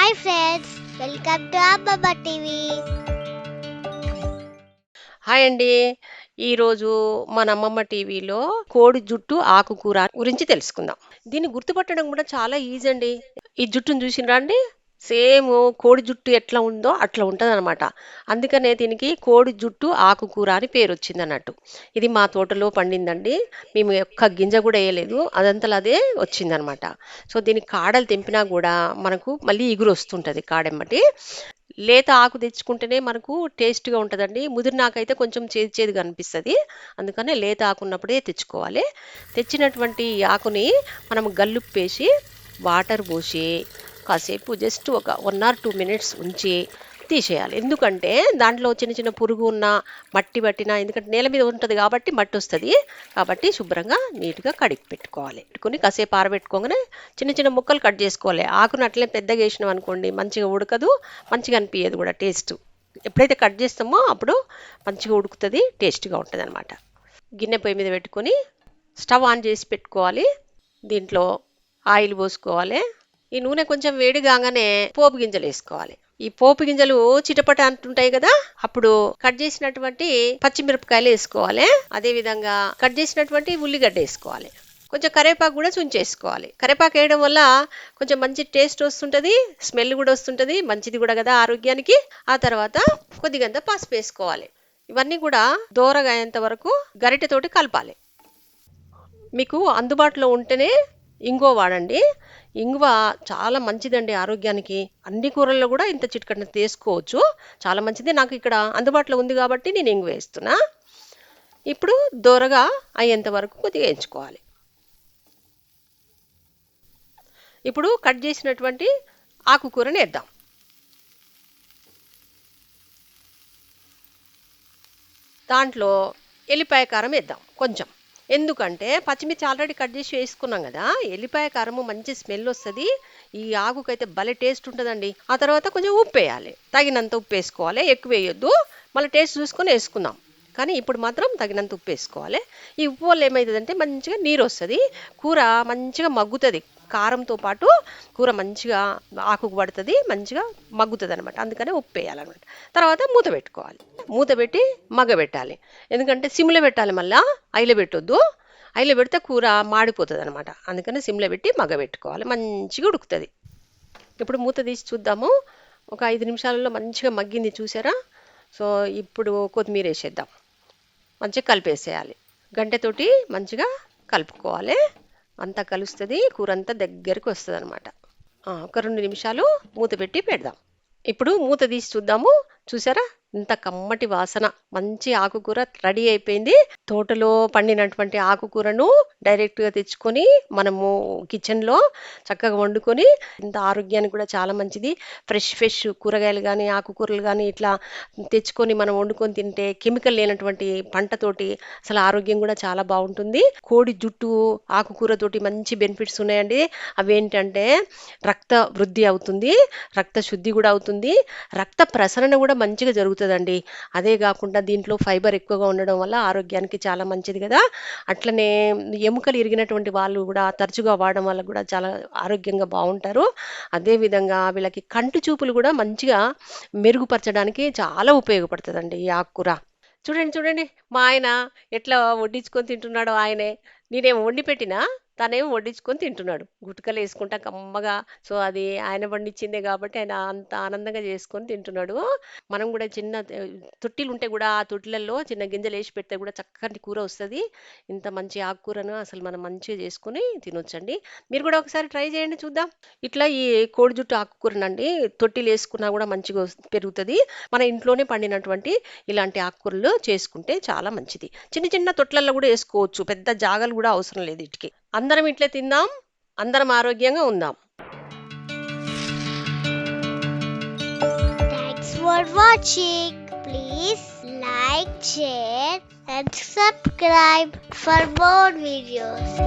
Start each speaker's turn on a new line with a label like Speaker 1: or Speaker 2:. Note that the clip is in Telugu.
Speaker 1: హాయ్ ఫ్రెండ్స్, వెల్కమ్ టు అమ్మమ్మ టీవీ.
Speaker 2: హాయ్ అండి. ఈరోజు మన అమ్మమ్మ టీవీలో కోడి జుట్టు ఆకుకూర గురించి తెలుసుకుందాం. దీన్ని గుర్తుపట్టడం కూడా చాలా ఈజీ అండి. ఈ జుట్టును చూసిండ్రా అండి? సేమ్ కోడి జుట్టు ఎట్లా ఉందో అట్లా ఉంటదన్నమాట. అందుకనే దీనికి కోడి జుట్టు ఆకుకూర అని పేరు వచ్చింది అన్నట్టు. ఇది మా తోటలో పండిందండి. మేము ఒక్క గింజ కూడా వేయలేదు, అదంతలా అదే వచ్చిందనమాట. సో దీనికి కాడలు తెంపినా కూడా మనకు మళ్ళీ ఇగురు వస్తుంటది కాడెమ్మటి. లేత ఆకు తెచ్చుకుంటేనే మనకు టేస్ట్గా ఉంటుందండి. ముదిరినాకైతే కొంచెం చేదు చేదుగా అనిపిస్తుంది. అందుకనే లేత ఆకు ఉన్నప్పుడే తెచ్చుకోవాలి. తెచ్చినటువంటి ఈ ఆకుని మనం గల్లుప్పేసి వాటర్ పోసి కాసేపు జస్ట్ ఒక 1 or 2 minutes ఉంచి తీసేయాలి. ఎందుకంటే దాంట్లో చిన్న చిన్న పురుగు ఉన్న మట్టి పట్టిన, ఎందుకంటే నేల మీద ఉంటుంది కాబట్టి మట్టి వస్తుంది, కాబట్టి శుభ్రంగా నీట్గా కడిగి పెట్టుకోవాలి. పెట్టుకుని కాసేపు ఆరబెట్టుకోగానే చిన్న చిన్న ముక్కలు కట్ చేసుకోవాలి. ఆకును అట్లే పెద్దగా వేసినాం అనుకోండి మంచిగా ఉడకదు, మంచిగా అనిపించదు కూడా టేస్ట్. ఎప్పుడైతే కట్ చేస్తామో అప్పుడు మంచిగా ఉడుకుతుంది, టేస్ట్గా ఉంటుంది అనమాట. గిన్నె పొయ్యి మీద పెట్టుకొని స్టవ్ ఆన్ చేసి పెట్టుకోవాలి. దీంట్లో ఆయిల్ పోసుకోవాలి. ఈ నూనె కొంచెం వేడి కాగానే పోపు గింజలు వేసుకోవాలి. ఈ పోపు గింజలు చిటపట అంటుంటాయి కదా, అప్పుడు కట్ చేసినటువంటి పచ్చిమిరపకాయలు వేసుకోవాలి. అదే విధంగా కట్ చేసినటువంటి ఉల్లిగడ్డ వేసుకోవాలి. కొంచెం కరివేపాకు కూడా చుంచేసుకోవాలి. కరివేపాకు వేయడం వల్ల కొంచెం మంచి టేస్ట్ వస్తుంటది, స్మెల్ కూడా వస్తుంటది, మంచిది కూడా కదా ఆరోగ్యానికి. ఆ తర్వాత కొద్దిగంత పసుపు వేసుకోవాలి. ఇవన్నీ కూడా దోరగా అయ్యేంత వరకు గరిటెతోటి కలపాలి. మీకు అందుబాటులో ఉంటేనే ఇంగువ వాడండి. ఇంగువ చాలా మంచిదండి ఆరోగ్యానికి. అన్ని కూరల్లో కూడా ఇంత చిటికెడు తీసుకోవచ్చు, చాలా మంచిది. నాకు ఇక్కడ అందుబాటులో ఉంది కాబట్టి నేను ఇంగువ వేస్తున్నా. ఇప్పుడు దోరగా అయ్యేంత వరకు కొద్దిగా వేయించుకోవాలి. ఇప్పుడు కట్ చేసినటువంటి ఆకుకూరని వేద్దాం. దాంట్లో ఎల్లిపాయ కారం వేద్దాం కొంచెం. ఎందుకంటే పచ్చిమిర్చి ఆల్రెడీ కట్ చేసి వేసుకున్నాం కదా, ఎల్లిపాయ కారము మంచి స్మెల్ వస్తుంది. ఈ ఆకుకైతే భలే టేస్ట్ ఉంటుందండి. ఆ తర్వాత కొంచెం ఉప్పు వేయాలి, తగినంత ఉప్పు వేసుకోవాలి, ఎక్కువ వేయొద్దు. మళ్ళీ టేస్ట్ చూసుకొని వేసుకుందాం, కానీ ఇప్పుడు మాత్రం తగినంత ఉప్పు వేసుకోవాలి. ఈ ఉప్పు వల్ల ఏమవుతుందంటే మంచిగా నీరు వస్తుంది, కూర మంచిగా మగ్గుతుంది. కారంతో పాటు కూర మంచిగా ఆకుకు పడుతుంది, మంచిగా మగ్గుతుంది అనమాట. అందుకనే ఉప్పు వేయాలన్నమాట. తర్వాత మూత పెట్టుకోవాలి. మూత పెట్టి మగ్గబెట్టాలి. ఎందుకంటే సిమ్లో పెట్టాలి, మళ్ళీ ఐలో పెట్టొద్దు. ఐలో పెడితే కూర మాడిపోతుంది అనమాట. అందుకని సిమ్లో పెట్టి మగ్గబెట్టుకోవాలి, మంచిగా ఉడుకుతుంది. ఇప్పుడు మూత తీసి చూద్దాము. ఒక 5 నిమిషాలలో మంచిగా మగ్గింది చూసారా. సో ఇప్పుడు కొత్తిమీర వేసేద్దాం, మంచిగా కలిపేసేయాలి. గంటెతోటి మంచిగా కలుపుకోవాలి. అంతా కలుస్తుంది, కూర అంతా దగ్గరికి వస్తుంది అనమాట. ఒక 2 నిమిషాలు మూత పెట్టి పెడదాం. ఇప్పుడు మూత తీసి చూద్దాము. చూసారా ఇంత కమ్మటి వాసన, మంచి ఆకుకూర రెడీ అయిపోయింది. తోటలో పండినటువంటి ఆకుకూరను డైరెక్ట్గా తెచ్చుకొని మనము కిచెన్లో చక్కగా వండుకొని, ఇంత ఆరోగ్యానికి కూడా చాలా మంచిది. ఫ్రెష్ కూరగాయలు కానీ ఆకుకూరలు కానీ ఇట్లా తెచ్చుకొని మనం వండుకొని తింటే కెమికల్ లేనటువంటి పంటతోటి అసలు ఆరోగ్యం కూడా చాలా బాగుంటుంది. కోడి జుట్టు ఆకుకూరతోటి మంచి బెనిఫిట్స్ ఉన్నాయండి. అవేంటంటే రక్త వృద్ధి అవుతుంది, రక్త శుద్ధి కూడా అవుతుంది, రక్త ప్రసరణ కూడా మంచిగా జరుగుతుందండి. అదే కాకుండా దీంట్లో ఫైబర్ ఎక్కువగా ఉండడం వల్ల ఆరోగ్యానికి చాలా మంచిది కదా. అట్లనే ఎముకలు ఇరిగినటువంటి వాళ్ళు కూడా తరచుగా వాడడం వల్ల కూడా చాలా ఆరోగ్యంగా బాగుంటారు. అదేవిధంగా వీళ్ళకి కంటి చూపులు కూడా మంచిగా మెరుగుపరచడానికి చాలా ఉపయోగపడుతుందండి ఈ ఆకుకూర. చూడండి చూడండి, మా ఆయన ఎట్లా వడ్డించుకొని తింటున్నాడో ఆయనే. నేనేమో వండి పెట్టినా, తనేమో వడ్డించుకొని తింటున్నాడు గుటకలు వేసుకుంటా కమ్మగా. సో అది ఆయన వండించిందే కాబట్టి ఆయన అంత ఆనందంగా చేసుకొని తింటున్నాడు. మనం కూడా చిన్న తొట్టిలు ఉంటే కూడా ఆ తొట్టిలలో చిన్న గింజలు వేసి పెడితే కూడా చక్కటి కూర వస్తుంది. ఇంత మంచి ఆకుకూరను అసలు మనం మంచిగా చేసుకొని తినొచ్చండి. మీరు కూడా ఒకసారి ట్రై చేయండి, చూద్దాం. ఇట్లా ఈ కోడి జుట్టు ఆకుకూరనండి తొట్టిలు వేసుకున్నా కూడా మంచిగా పెరుగుతుంది. మన ఇంట్లోనే పండినటువంటి ఇలాంటి ఆకుకూరలు చేసుకుంటే చాలా మంచిది. చిన్న చిన్న తొట్లల్లో కూడా వేసుకోవచ్చు, పెద్ద జాగలు కూడా అవసరం లేదు వీటికి. అందరం ఇట్లే తిందాం, అందరం ఆరోగ్యంగా ఉందాం.
Speaker 1: Thanks for watching. Please like, share and subscribe for more videos.